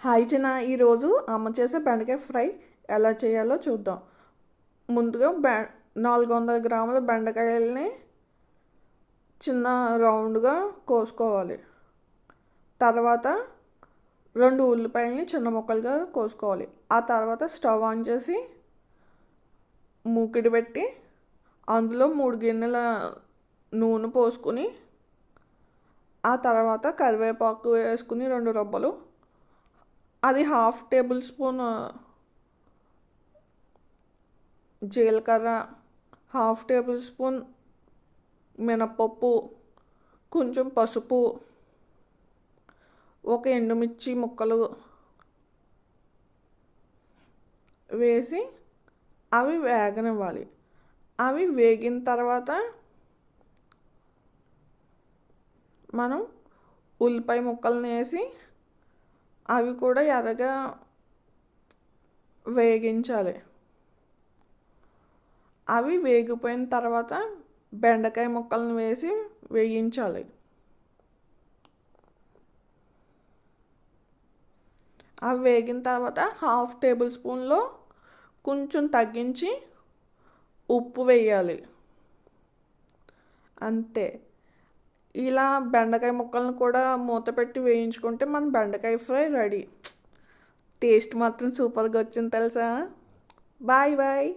Hi చిన్న, ఈరోజు అమ్మ చేసే బెండకాయ ఫ్రై ఎలా చేయాలో చూద్దాం. ముందుగా 400 గ్రాముల బెండకాయలని చిన్న రౌండ్గా కోసుకోవాలి. తర్వాత 2 ఉల్లిపాయలని చిన్న ముక్కలుగా కోసుకోవాలి. ఆ తర్వాత స్టవ్ ఆన్ చేసి మూకిడి పెట్టి అందులో 3 గిన్నెల నూనె పోసుకుని, ఆ తర్వాత కరివేపాకు వేసుకుని 2 రబ్బలు, అది 1/2 టేబుల్ స్పూన్ జీలకర్ర, 1/2 టేబుల్ స్పూన్ మినప్పప్పు, కొంచెం పసుపు, ఒక ఎండుమిర్చి ముక్కలు వేసి అవి వేగనివ్వాలి. అవి వేగిన తర్వాత మనం ఉల్లిపాయ ముక్కలను వేసి అవి కూడా ఎర్రగా వేగించాలి. అవి వేగిపోయిన తర్వాత బెండకాయ ముక్కలను వేసి వేయించాలి. అవి వేగిన తర్వాత 1/2 టేబుల్ స్పూన్లో కొంచెం తగ్గించి ఉప్పు వేయాలి. అంతే. ఇలా బెండకాయ ముక్కలను కూడా మూత పెట్టి వేయించుకుంటే మన బెండకాయ ఫ్రై రెడీ. టేస్ట్ మాత్రం సూపర్గా వచ్చింది తెలుసా. Bye bye.